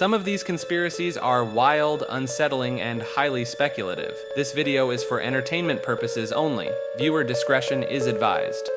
Some of these conspiracies are wild, unsettling, and highly speculative. This video is for entertainment purposes only. Viewer discretion is advised.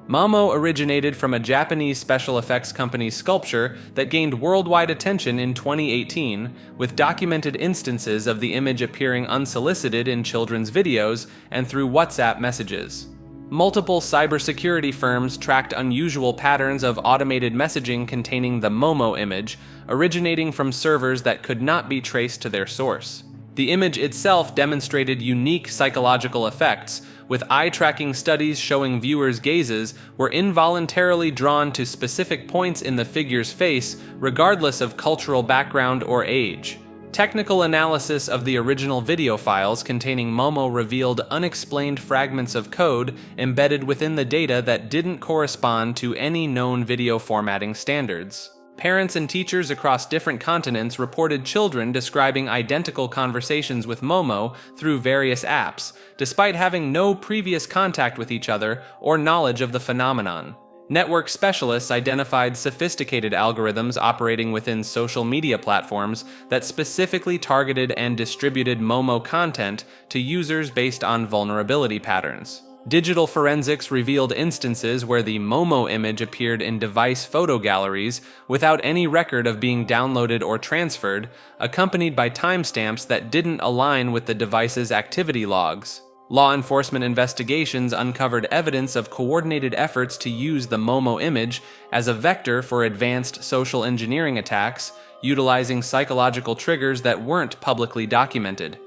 Momo originated from a Japanese special effects company's sculpture that gained worldwide attention in 2018, with documented instances of the image appearing unsolicited in children's videos and through WhatsApp messages. Multiple cybersecurity firms tracked unusual patterns of automated messaging containing the Momo image, originating from servers that could not be traced to their source. The image itself demonstrated unique psychological effects, with eye-tracking studies showing viewers' gazes were involuntarily drawn to specific points in the figure's face, regardless of cultural background or age. Technical analysis of the original video files containing Momo revealed unexplained fragments of code embedded within the data that didn't correspond to any known video formatting standards. Parents and teachers across different continents reported children describing identical conversations with Momo through various apps, despite having no previous contact with each other or knowledge of the phenomenon. Network specialists identified sophisticated algorithms operating within social media platforms that specifically targeted and distributed Momo content to users based on vulnerability patterns. Digital forensics revealed instances where the Momo image appeared in device photo galleries without any record of being downloaded or transferred, accompanied by timestamps that didn't align with the device's activity logs. Law enforcement investigations uncovered evidence of coordinated efforts to use the Momo image as a vector for advanced social engineering attacks, utilizing psychological triggers that weren't publicly documented.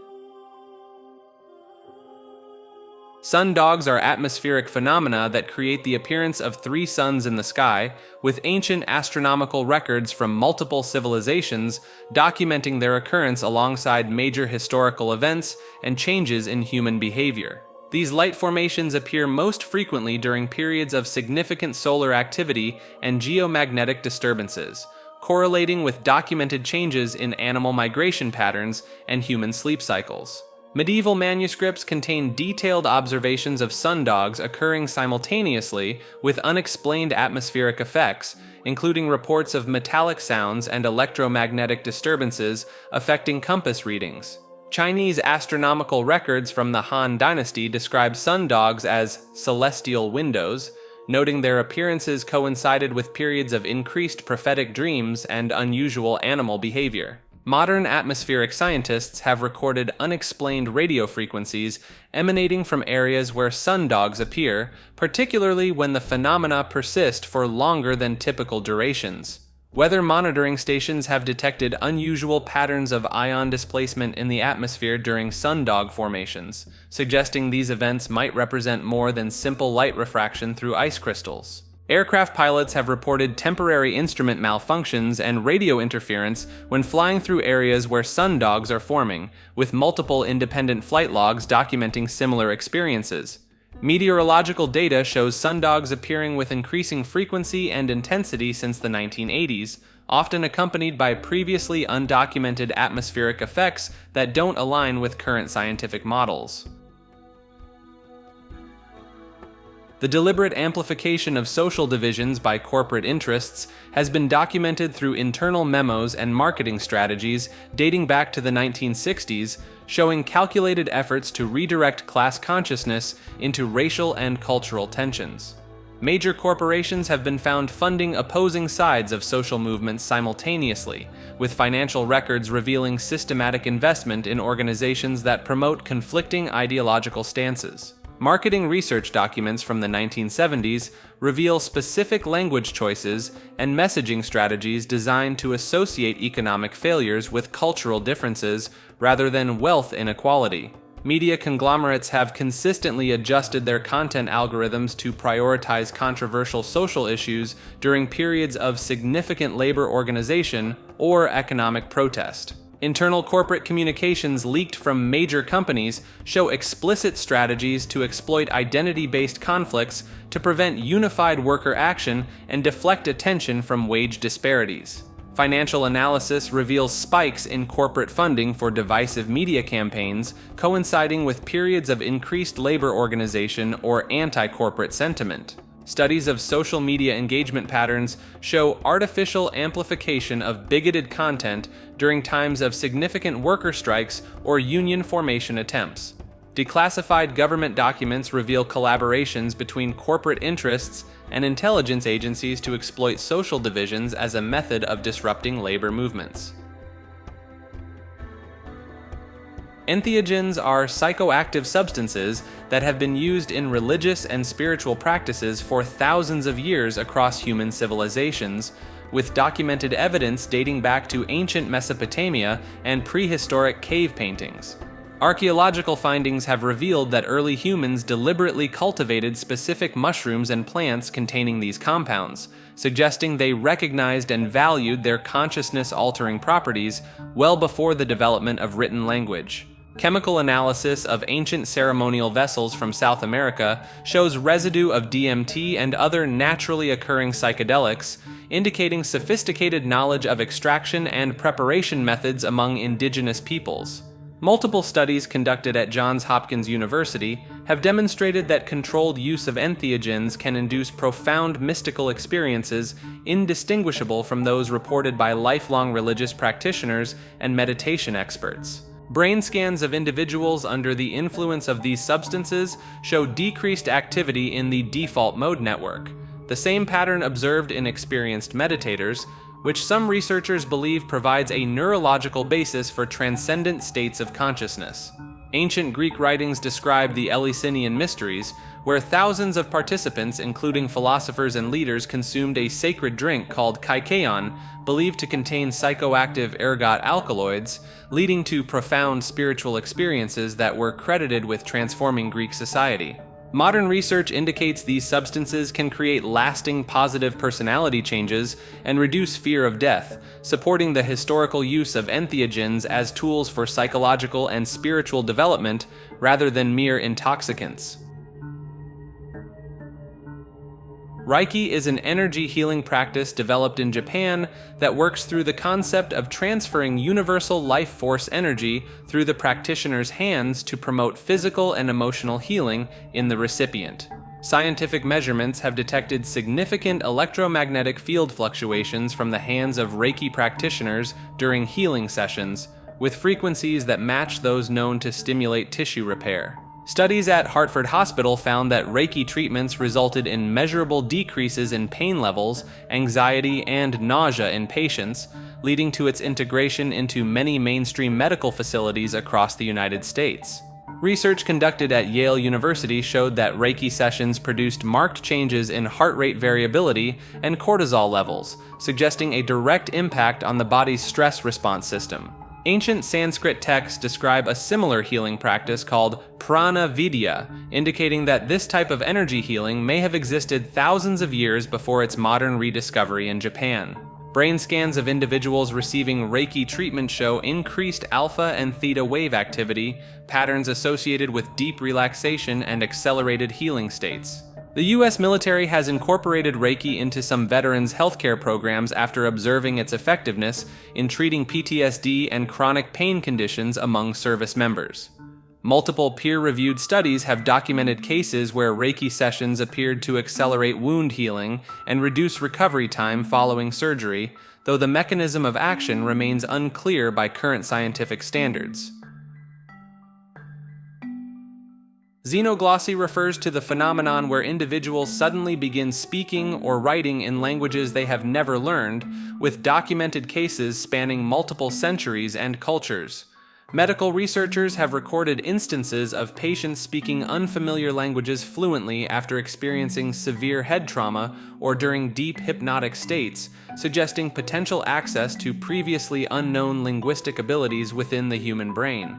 Sundogs are atmospheric phenomena that create the appearance of three suns in the sky, with ancient astronomical records from multiple civilizations documenting their occurrence alongside major historical events and changes in human behavior. These light formations appear most frequently during periods of significant solar activity and geomagnetic disturbances, correlating with documented changes in animal migration patterns and human sleep cycles. Medieval manuscripts contain detailed observations of sundogs occurring simultaneously with unexplained atmospheric effects, including reports of metallic sounds and electromagnetic disturbances affecting compass readings. Chinese astronomical records from the Han Dynasty describe sundogs as celestial windows, noting their appearances coincided with periods of increased prophetic dreams and unusual animal behavior. Modern atmospheric scientists have recorded unexplained radio frequencies emanating from areas where sundogs appear, particularly when the phenomena persist for longer than typical durations. Weather monitoring stations have detected unusual patterns of ion displacement in the atmosphere during sundog formations, suggesting these events might represent more than simple light refraction through ice crystals. Aircraft pilots have reported temporary instrument malfunctions and radio interference when flying through areas where sundogs are forming, with multiple independent flight logs documenting similar experiences. Meteorological data shows sundogs appearing with increasing frequency and intensity since the 1980s, often accompanied by previously undocumented atmospheric effects that don't align with current scientific models. The deliberate amplification of social divisions by corporate interests has been documented through internal memos and marketing strategies dating back to the 1960s, showing calculated efforts to redirect class consciousness into racial and cultural tensions. Major corporations have been found funding opposing sides of social movements simultaneously, with financial records revealing systematic investment in organizations that promote conflicting ideological stances. Marketing research documents from the 1970s reveal specific language choices and messaging strategies designed to associate economic failures with cultural differences rather than wealth inequality. Media conglomerates have consistently adjusted their content algorithms to prioritize controversial social issues during periods of significant labor organization or economic protest. Internal corporate communications leaked from major companies show explicit strategies to exploit identity-based conflicts to prevent unified worker action and deflect attention from wage disparities. Financial analysis reveals spikes in corporate funding for divisive media campaigns, coinciding with periods of increased labor organization or anti-corporate sentiment. Studies of social media engagement patterns show artificial amplification of bigoted content during times of significant worker strikes or union formation attempts. Declassified government documents reveal collaborations between corporate interests and intelligence agencies to exploit social divisions as a method of disrupting labor movements. Entheogens are psychoactive substances that have been used in religious and spiritual practices for thousands of years across human civilizations, with documented evidence dating back to ancient Mesopotamia and prehistoric cave paintings. Archaeological findings have revealed that early humans deliberately cultivated specific mushrooms and plants containing these compounds, suggesting they recognized and valued their consciousness-altering properties well before the development of written language. Chemical analysis of ancient ceremonial vessels from South America shows residue of DMT and other naturally occurring psychedelics, indicating sophisticated knowledge of extraction and preparation methods among indigenous peoples. Multiple studies conducted at Johns Hopkins University have demonstrated that controlled use of entheogens can induce profound mystical experiences indistinguishable from those reported by lifelong religious practitioners and meditation experts. Brain scans of individuals under the influence of these substances show decreased activity in the default mode network, the same pattern observed in experienced meditators, which some researchers believe provides a neurological basis for transcendent states of consciousness. Ancient Greek writings describe the Eleusinian mysteries, where thousands of participants, including philosophers and leaders, consumed a sacred drink called kykeon, believed to contain psychoactive ergot alkaloids, leading to profound spiritual experiences that were credited with transforming Greek society. Modern research indicates these substances can create lasting positive personality changes and reduce fear of death, supporting the historical use of entheogens as tools for psychological and spiritual development rather than mere intoxicants. Reiki is an energy healing practice developed in Japan that works through the concept of transferring universal life force energy through the practitioner's hands to promote physical and emotional healing in the recipient. Scientific measurements have detected significant electromagnetic field fluctuations from the hands of Reiki practitioners during healing sessions, with frequencies that match those known to stimulate tissue repair. Studies at Hartford Hospital found that Reiki treatments resulted in measurable decreases in pain levels, anxiety, and nausea in patients, leading to its integration into many mainstream medical facilities across the United States. Research conducted at Yale University showed that Reiki sessions produced marked changes in heart rate variability and cortisol levels, suggesting a direct impact on the body's stress response system. Ancient Sanskrit texts describe a similar healing practice called prana vidya, indicating that this type of energy healing may have existed thousands of years before its modern rediscovery in Japan. Brain scans of individuals receiving Reiki treatment show increased alpha and theta wave activity, patterns associated with deep relaxation and accelerated healing states. The U.S. military has incorporated Reiki into some veterans' healthcare programs after observing its effectiveness in treating PTSD and chronic pain conditions among service members. Multiple peer-reviewed studies have documented cases where Reiki sessions appeared to accelerate wound healing and reduce recovery time following surgery, though the mechanism of action remains unclear by current scientific standards. Xenoglossy refers to the phenomenon where individuals suddenly begin speaking or writing in languages they have never learned, with documented cases spanning multiple centuries and cultures. Medical researchers have recorded instances of patients speaking unfamiliar languages fluently after experiencing severe head trauma or during deep hypnotic states, suggesting potential access to previously unknown linguistic abilities within the human brain.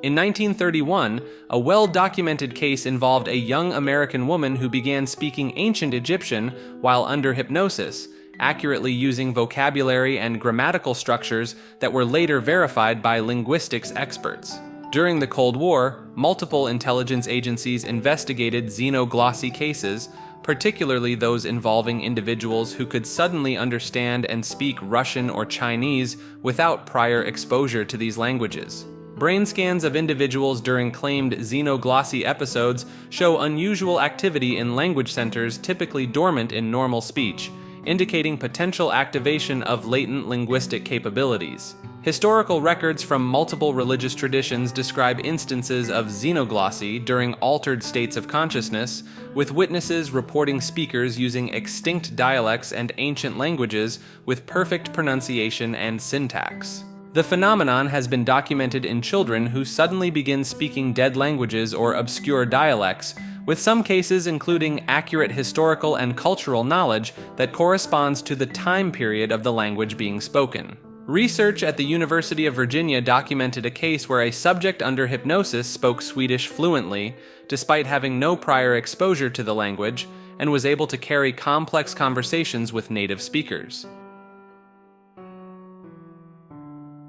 In 1931, a well-documented case involved a young American woman who began speaking ancient Egyptian while under hypnosis, accurately using vocabulary and grammatical structures that were later verified by linguistics experts. During the Cold War, multiple intelligence agencies investigated xenoglossy cases, particularly those involving individuals who could suddenly understand and speak Russian or Chinese without prior exposure to these languages. Brain scans of individuals during claimed Xenoglossy episodes show unusual activity in language centers typically dormant in normal speech, indicating potential activation of latent linguistic capabilities. Historical records from multiple religious traditions describe instances of xenoglossy during altered states of consciousness, with witnesses reporting speakers using extinct dialects and ancient languages with perfect pronunciation and syntax. The phenomenon has been documented in children who suddenly begin speaking dead languages or obscure dialects, with some cases including accurate historical and cultural knowledge that corresponds to the time period of the language being spoken. Research at the University of Virginia documented a case where a subject under hypnosis spoke Swedish fluently, despite having no prior exposure to the language, and was able to carry complex conversations with native speakers.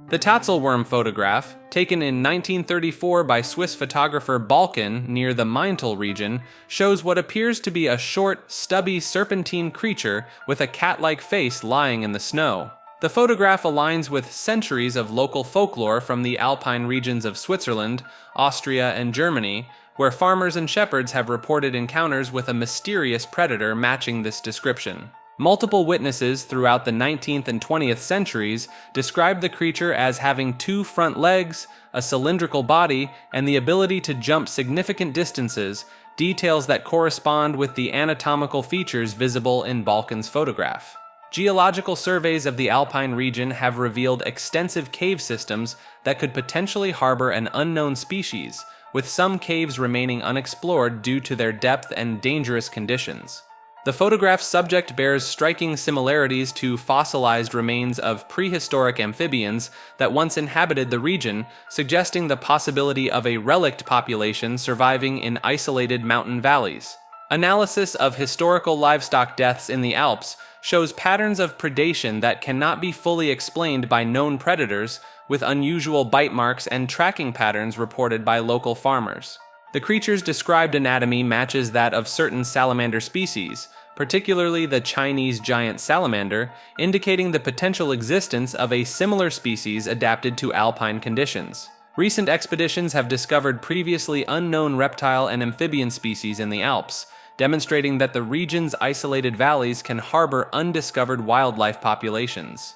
The Tatzelwurm Photograph, taken in 1934 by Swiss photographer Balkan near the Maintal region, shows what appears to be a short, stubby serpentine creature with a cat-like face lying in the snow. The photograph aligns with centuries of local folklore from the alpine regions of Switzerland, Austria, and Germany, where farmers and shepherds have reported encounters with a mysterious predator matching this description. Multiple witnesses throughout the 19th and 20th centuries described the creature as having 2 front legs, a cylindrical body, and the ability to jump significant distances, details that correspond with the anatomical features visible in Balkan's photograph. Geological surveys of the alpine region have revealed extensive cave systems that could potentially harbor an unknown species, with some caves remaining unexplored due to their depth and dangerous conditions. The photograph's subject bears striking similarities to fossilized remains of prehistoric amphibians that once inhabited the region, suggesting the possibility of a relict population surviving in isolated mountain valleys. Analysis of historical livestock deaths in the Alps shows patterns of predation that cannot be fully explained by known predators, with unusual bite marks and tracking patterns reported by local farmers. The creature's described anatomy matches that of certain salamander species, particularly the Chinese giant salamander, indicating the potential existence of a similar species adapted to alpine conditions. Recent expeditions have discovered previously unknown reptile and amphibian species in the Alps, demonstrating that the region's isolated valleys can harbor undiscovered wildlife populations.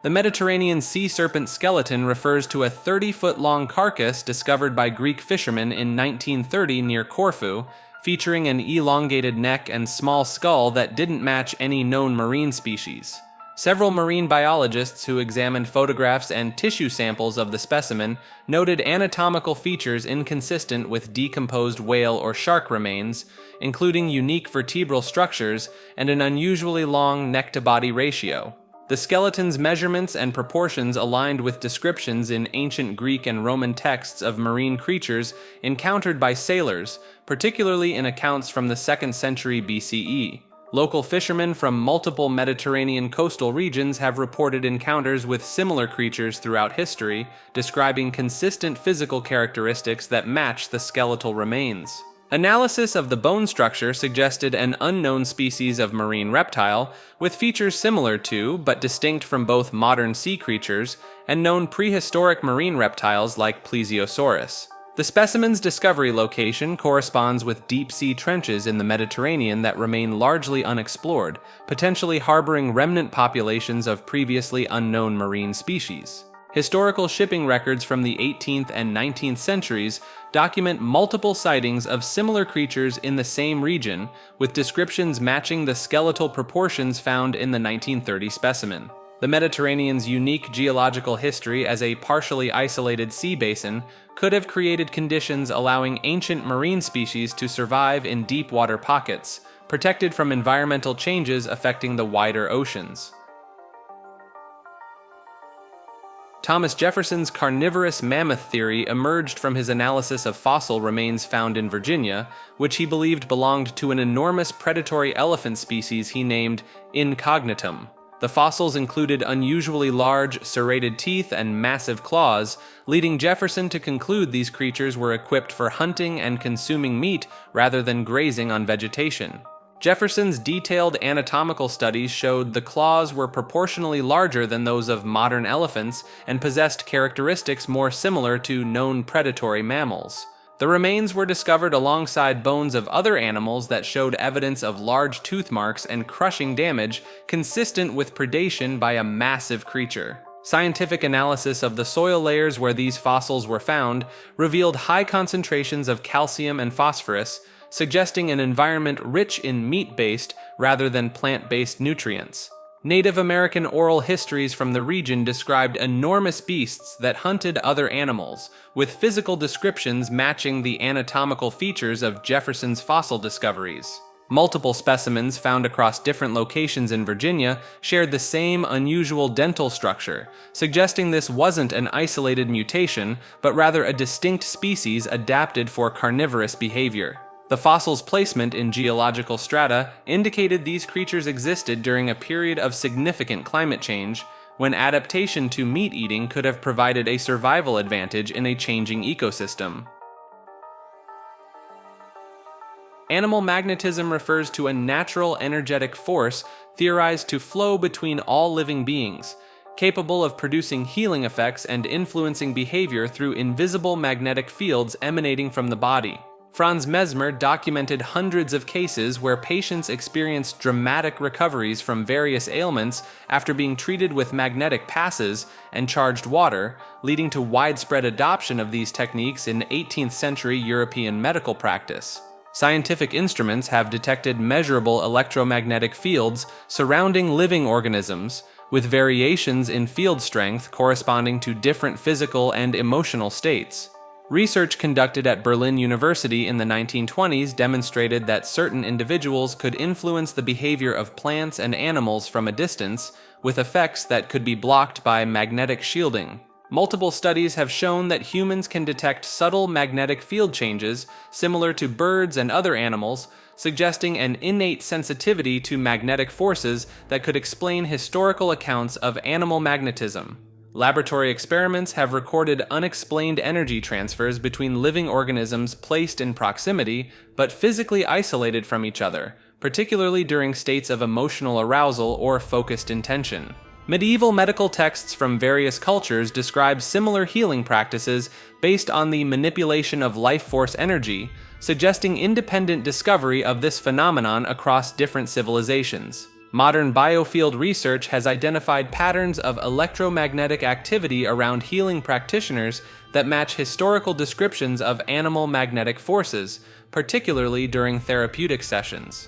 The Mediterranean sea serpent skeleton refers to a 30-foot-long carcass discovered by Greek fishermen in 1930 near Corfu, featuring an elongated neck and small skull that didn't match any known marine species. Several marine biologists who examined photographs and tissue samples of the specimen noted anatomical features inconsistent with decomposed whale or shark remains, including unique vertebral structures and an unusually long neck-to-body ratio. The skeleton's measurements and proportions aligned with descriptions in ancient Greek and Roman texts of marine creatures encountered by sailors, particularly in accounts from the 2nd century BCE. Local fishermen from multiple Mediterranean coastal regions have reported encounters with similar creatures throughout history, describing consistent physical characteristics that match the skeletal remains. Analysis of the bone structure suggested an unknown species of marine reptile, with features similar to, but distinct from both modern sea creatures and known prehistoric marine reptiles like Plesiosaurus. The specimen's discovery location corresponds with deep-sea trenches in the Mediterranean that remain largely unexplored, potentially harboring remnant populations of previously unknown marine species. Historical shipping records from the 18th and 19th centuries document multiple sightings of similar creatures in the same region, with descriptions matching the skeletal proportions found in the 1930 specimen. The Mediterranean's unique geological history as a partially isolated sea basin could have created conditions allowing ancient marine species to survive in deep water pockets, protected from environmental changes affecting the wider oceans. Thomas Jefferson's carnivorous mammoth theory emerged from his analysis of fossil remains found in Virginia, which he believed belonged to an enormous predatory elephant species he named Incognitum. The fossils included unusually large, serrated teeth and massive claws, leading Jefferson to conclude these creatures were equipped for hunting and consuming meat rather than grazing on vegetation. Jefferson's detailed anatomical studies showed the claws were proportionally larger than those of modern elephants and possessed characteristics more similar to known predatory mammals. The remains were discovered alongside bones of other animals that showed evidence of large tooth marks and crushing damage consistent with predation by a massive creature. Scientific analysis of the soil layers where these fossils were found revealed high concentrations of calcium and phosphorus, suggesting an environment rich in meat-based rather than plant-based nutrients. Native American oral histories from the region described enormous beasts that hunted other animals, with physical descriptions matching the anatomical features of Jefferson's fossil discoveries. Multiple specimens found across different locations in Virginia shared the same unusual dental structure, suggesting this wasn't an isolated mutation, but rather a distinct species adapted for carnivorous behavior. The fossil's placement in geological strata indicated these creatures existed during a period of significant climate change, when adaptation to meat eating could have provided a survival advantage in a changing ecosystem. Animal magnetism refers to a natural energetic force theorized to flow between all living beings, capable of producing healing effects and influencing behavior through invisible magnetic fields emanating from the body. Franz Mesmer documented hundreds of cases where patients experienced dramatic recoveries from various ailments after being treated with magnetic passes and charged water, leading to widespread adoption of these techniques in 18th century European medical practice. Scientific instruments have detected measurable electromagnetic fields surrounding living organisms, with variations in field strength corresponding to different physical and emotional states. Research conducted at Berlin University in the 1920s demonstrated that certain individuals could influence the behavior of plants and animals from a distance, with effects that could be blocked by magnetic shielding. Multiple studies have shown that humans can detect subtle magnetic field changes similar to birds and other animals, suggesting an innate sensitivity to magnetic forces that could explain historical accounts of animal magnetism. Laboratory experiments have recorded unexplained energy transfers between living organisms placed in proximity but physically isolated from each other, particularly during states of emotional arousal or focused intention. Medieval medical texts from various cultures describe similar healing practices based on the manipulation of life force energy, suggesting independent discovery of this phenomenon across different civilizations. Modern biofield research has identified patterns of electromagnetic activity around healing practitioners that match historical descriptions of animal magnetic forces, particularly during therapeutic sessions.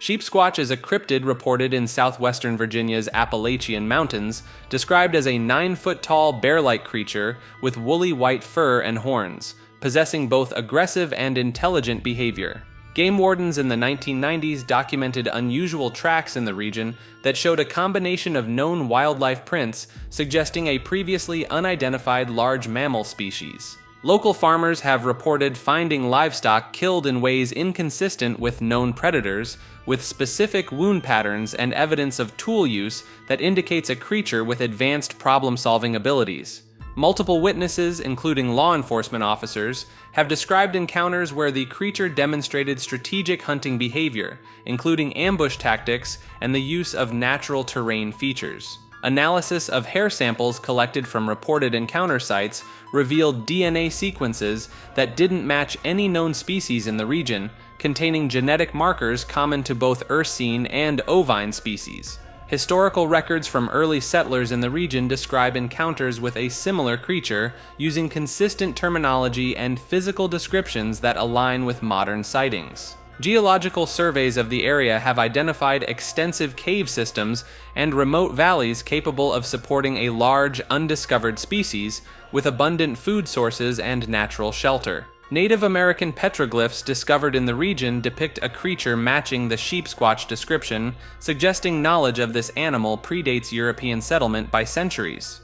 Sheepsquatch is a cryptid reported in southwestern Virginia's Appalachian Mountains, described as a 9-foot-tall bear-like creature with woolly white fur and horns, possessing both aggressive and intelligent behavior. Game wardens in the 1990s documented unusual tracks in the region that showed a combination of known wildlife prints suggesting a previously unidentified large mammal species. Local farmers have reported finding livestock killed in ways inconsistent with known predators, with specific wound patterns and evidence of tool use that indicates a creature with advanced problem-solving abilities. Multiple witnesses, including law enforcement officers, have described encounters where the creature demonstrated strategic hunting behavior, including ambush tactics and the use of natural terrain features. Analysis of hair samples collected from reported encounter sites revealed DNA sequences that didn't match any known species in the region, containing genetic markers common to both Ursine and ovine species. Historical records from early settlers in the region describe encounters with a similar creature, using consistent terminology and physical descriptions that align with modern sightings. Geological surveys of the area have identified extensive cave systems and remote valleys capable of supporting a large, undiscovered species, with abundant food sources and natural shelter. Native American petroglyphs discovered in the region depict a creature matching the Sheepsquatch description, suggesting knowledge of this animal predates European settlement by centuries.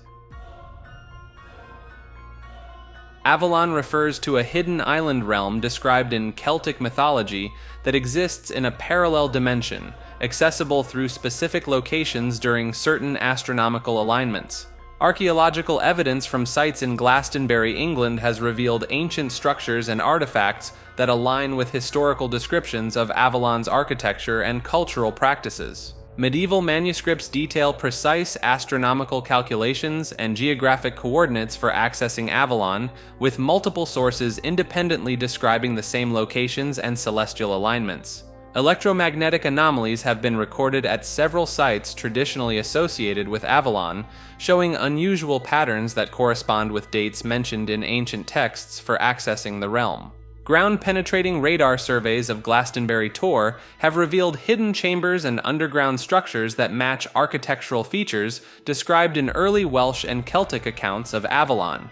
Avalon refers to a hidden island realm described in Celtic mythology that exists in a parallel dimension, accessible through specific locations during certain astronomical alignments. Archaeological evidence from sites in Glastonbury, England has revealed ancient structures and artifacts that align with historical descriptions of Avalon's architecture and cultural practices. Medieval manuscripts detail precise astronomical calculations and geographic coordinates for accessing Avalon, with multiple sources independently describing the same locations and celestial alignments. Electromagnetic anomalies have been recorded at several sites traditionally associated with Avalon, showing unusual patterns that correspond with dates mentioned in ancient texts for accessing the realm. Ground-penetrating radar surveys of Glastonbury Tor have revealed hidden chambers and underground structures that match architectural features described in early Welsh and Celtic accounts of Avalon.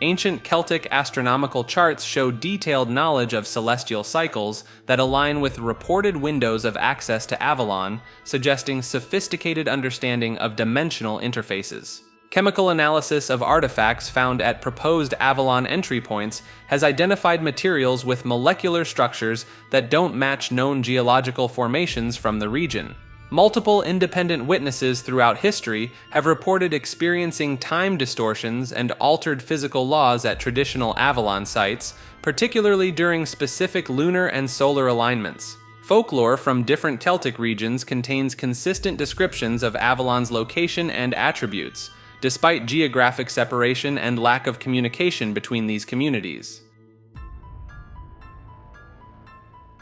Ancient Celtic astronomical charts show detailed knowledge of celestial cycles that align with reported windows of access to Avalon, suggesting sophisticated understanding of dimensional interfaces. Chemical analysis of artifacts found at proposed Avalon entry points has identified materials with molecular structures that don't match known geological formations from the region. Multiple independent witnesses throughout history have reported experiencing time distortions and altered physical laws at traditional Avalon sites, particularly during specific lunar and solar alignments. Folklore from different Celtic regions contains consistent descriptions of Avalon's location and attributes, despite geographic separation and lack of communication between these communities.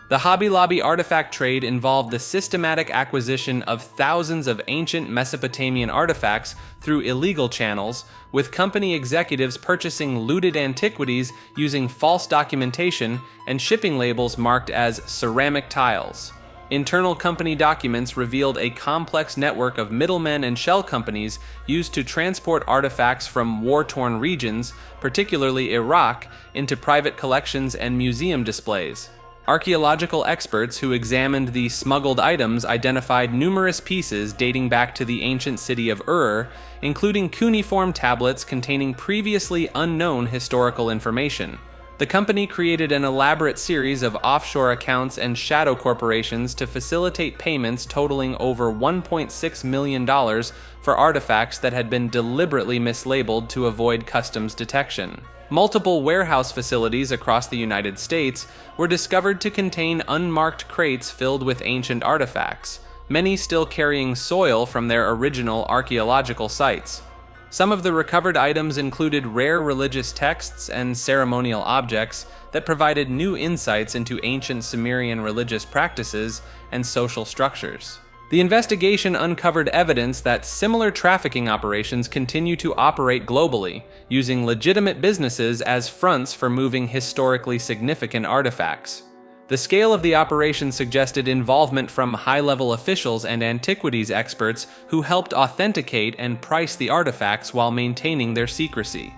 The Hobby Lobby artifact trade involved the systematic acquisition of thousands of ancient Mesopotamian artifacts through illegal channels, with company executives purchasing looted antiquities using false documentation and shipping labels marked as ceramic tiles. Internal company documents revealed a complex network of middlemen and shell companies used to transport artifacts from war-torn regions, particularly Iraq, into private collections and museum displays. Archaeological experts who examined the smuggled items identified numerous pieces dating back to the ancient city of Ur, including cuneiform tablets containing previously unknown historical information. The company created an elaborate series of offshore accounts and shadow corporations to facilitate payments totaling over $1.6 million for artifacts that had been deliberately mislabeled to avoid customs detection. Multiple warehouse facilities across the United States were discovered to contain unmarked crates filled with ancient artifacts, many still carrying soil from their original archaeological sites. Some of the recovered items included rare religious texts and ceremonial objects that provided new insights into ancient Sumerian religious practices and social structures. The investigation uncovered evidence that similar trafficking operations continue to operate globally, using legitimate businesses as fronts for moving historically significant artifacts. The scale of the operation suggested involvement from high-level officials and antiquities experts who helped authenticate and price the artifacts while maintaining their secrecy.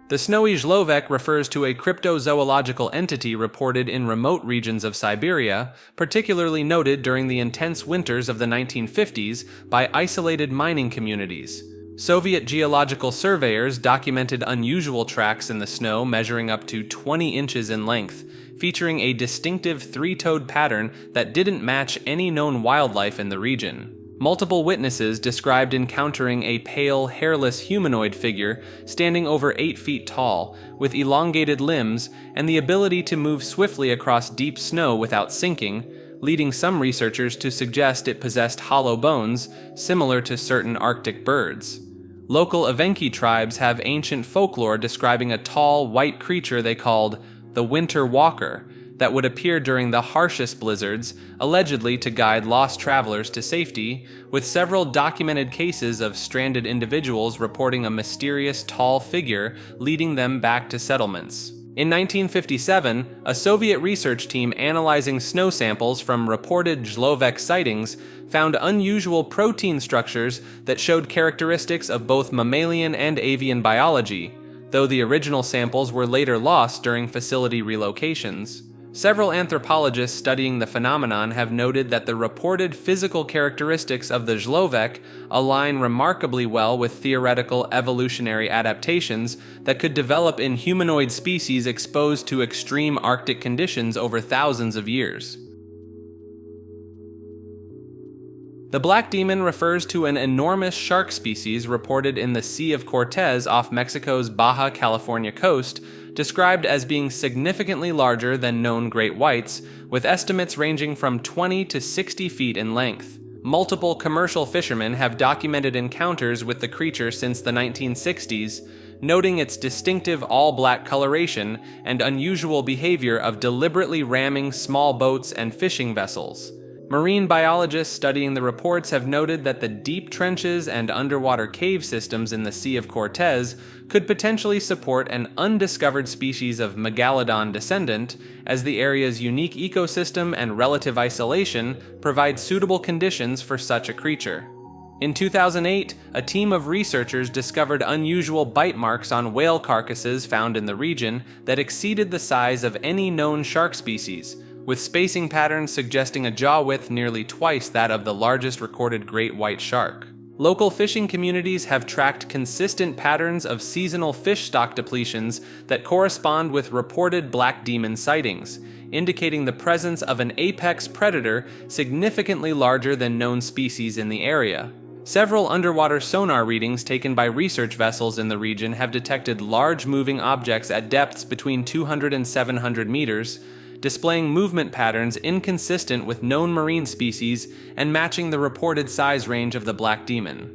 The snowy Zhlovek refers to a cryptozoological entity reported in remote regions of Siberia, particularly noted during the intense winters of the 1950s by isolated mining communities. Soviet geological surveyors documented unusual tracks in the snow measuring up to 20 inches in length, featuring a distinctive three-toed pattern that didn't match any known wildlife in the region. Multiple witnesses described encountering a pale, hairless humanoid figure standing over 8 feet tall, with elongated limbs and the ability to move swiftly across deep snow without sinking, leading some researchers to suggest it possessed hollow bones, similar to certain Arctic birds. Local Evenki tribes have ancient folklore describing a tall, white creature they called the Winter Walker that would appear during the harshest blizzards, allegedly to guide lost travelers to safety, with several documented cases of stranded individuals reporting a mysterious tall figure leading them back to settlements. In 1957, a Soviet research team analyzing snow samples from reported Zhlovek sightings found unusual protein structures that showed characteristics of both mammalian and avian biology, though the original samples were later lost during facility relocations. Several anthropologists studying the phenomenon have noted that the reported physical characteristics of the Zhlovek align remarkably well with theoretical evolutionary adaptations that could develop in humanoid species exposed to extreme Arctic conditions over thousands of years. The black demon refers to an enormous shark species reported in the Sea of Cortez off Mexico's Baja California coast, described as being significantly larger than known great whites, with estimates ranging from 20 to 60 feet in length. Multiple commercial fishermen have documented encounters with the creature since the 1960s, noting its distinctive all-black coloration and unusual behavior of deliberately ramming small boats and fishing vessels. Marine biologists studying the reports have noted that the deep trenches and underwater cave systems in the Sea of Cortez could potentially support an undiscovered species of megalodon descendant, as the area's unique ecosystem and relative isolation provide suitable conditions for such a creature. In 2008, a team of researchers discovered unusual bite marks on whale carcasses found in the region that exceeded the size of any known shark species, with spacing patterns suggesting a jaw width nearly twice that of the largest recorded great white shark. Local fishing communities have tracked consistent patterns of seasonal fish stock depletions that correspond with reported black demon sightings, indicating the presence of an apex predator significantly larger than known species in the area. Several underwater sonar readings taken by research vessels in the region have detected large moving objects at depths between 200 and 700 meters, displaying movement patterns inconsistent with known marine species and matching the reported size range of the black demon.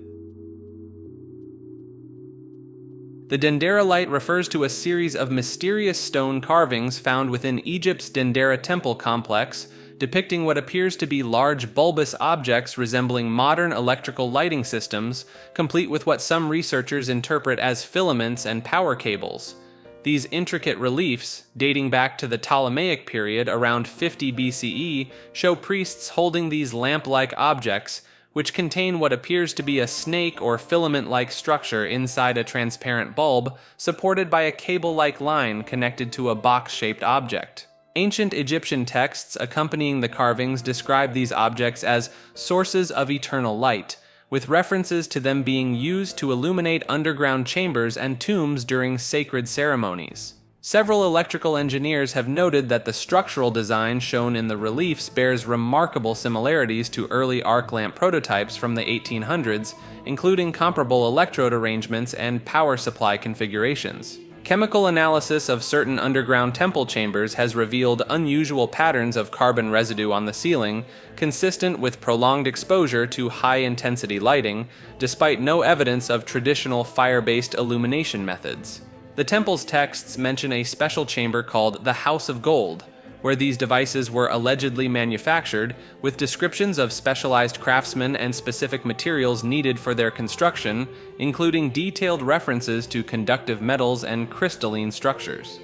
The Dendera Light refers to a series of mysterious stone carvings found within Egypt's Dendera temple complex, depicting what appears to be large bulbous objects resembling modern electrical lighting systems, complete with what some researchers interpret as filaments and power cables. These intricate reliefs, dating back to the Ptolemaic period around 50 BCE, show priests holding these lamp-like objects, which contain what appears to be a snake or filament-like structure inside a transparent bulb, supported by a cable-like line connected to a box-shaped object. Ancient Egyptian texts accompanying the carvings describe these objects as sources of eternal light, with references to them being used to illuminate underground chambers and tombs during sacred ceremonies. Several electrical engineers have noted that the structural design shown in the reliefs bears remarkable similarities to early arc lamp prototypes from the 1800s, including comparable electrode arrangements and power supply configurations. Chemical analysis of certain underground temple chambers has revealed unusual patterns of carbon residue on the ceiling, consistent with prolonged exposure to high-intensity lighting, despite no evidence of traditional fire-based illumination methods. The temple's texts mention a special chamber called the House of Gold, where these devices were allegedly manufactured, with descriptions of specialized craftsmen and specific materials needed for their construction, including detailed references to conductive metals and crystalline structures.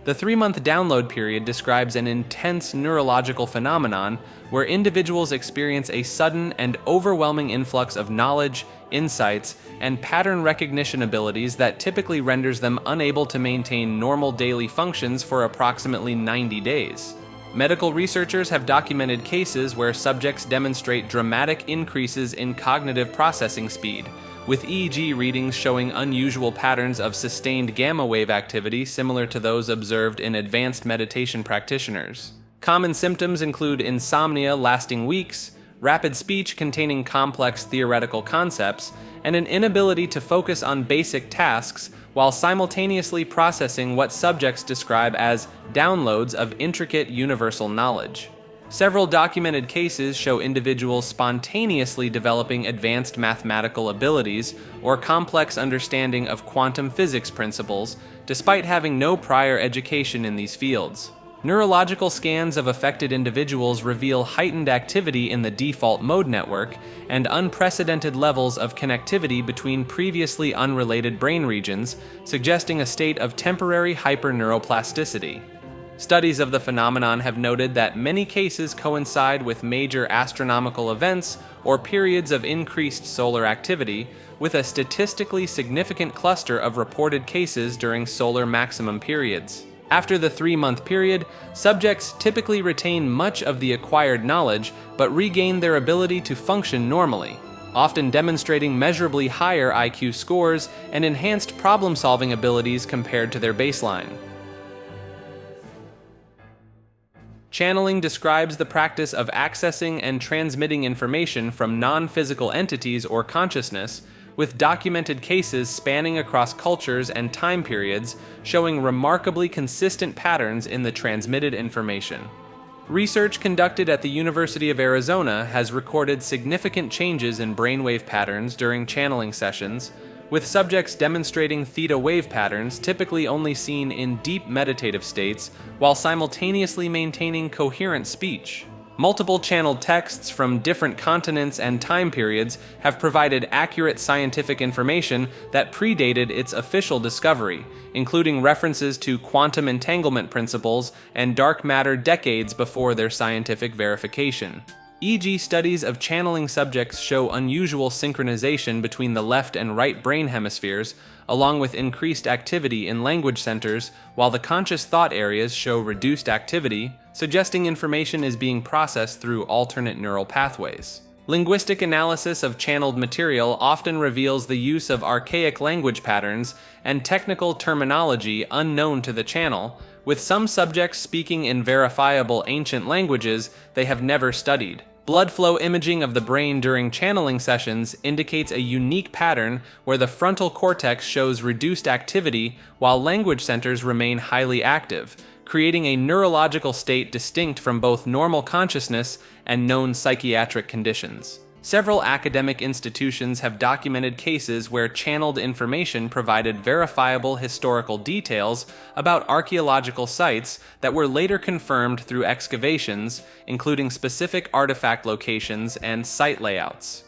The 3-month download period describes an intense neurological phenomenon where individuals experience a sudden and overwhelming influx of knowledge, insights, and pattern recognition abilities that typically renders them unable to maintain normal daily functions for approximately 90 days. Medical researchers have documented cases where subjects demonstrate dramatic increases in cognitive processing speed, with EEG readings showing unusual patterns of sustained gamma wave activity similar to those observed in advanced meditation practitioners. Common symptoms include insomnia lasting weeks, rapid speech containing complex theoretical concepts, and an inability to focus on basic tasks while simultaneously processing what subjects describe as downloads of intricate universal knowledge. Several documented cases show individuals spontaneously developing advanced mathematical abilities or complex understanding of quantum physics principles, despite having no prior education in these fields. Neurological scans of affected individuals reveal heightened activity in the default mode network and unprecedented levels of connectivity between previously unrelated brain regions, suggesting a state of temporary hyperneuroplasticity. Studies of the phenomenon have noted that many cases coincide with major astronomical events or periods of increased solar activity, with a statistically significant cluster of reported cases during solar maximum periods. After the 3-month period, subjects typically retain much of the acquired knowledge but regain their ability to function normally, often demonstrating measurably higher IQ scores and enhanced problem-solving abilities compared to their baseline. Channeling describes the practice of accessing and transmitting information from non-physical entities or consciousness, with documented cases spanning across cultures and time periods showing remarkably consistent patterns in the transmitted information. Research conducted at the University of Arizona has recorded significant changes in brainwave patterns during channeling sessions, with subjects demonstrating theta wave patterns typically only seen in deep meditative states while simultaneously maintaining coherent speech. Multiple channeled texts from different continents and time periods have provided accurate scientific information that predated its official discovery, including references to quantum entanglement principles and dark matter decades before their scientific verification. E.g., studies of channeling subjects show unusual synchronization between the left and right brain hemispheres, along with increased activity in language centers, while the conscious thought areas show reduced activity, suggesting information is being processed through alternate neural pathways. Linguistic analysis of channeled material often reveals the use of archaic language patterns and technical terminology unknown to the channel, with some subjects speaking in verifiable ancient languages they have never studied. Blood flow imaging of the brain during channeling sessions indicates a unique pattern where the frontal cortex shows reduced activity while language centers remain highly active, creating a neurological state distinct from both normal consciousness and known psychiatric conditions. Several academic institutions have documented cases where channeled information provided verifiable historical details about archaeological sites that were later confirmed through excavations, including specific artifact locations and site layouts.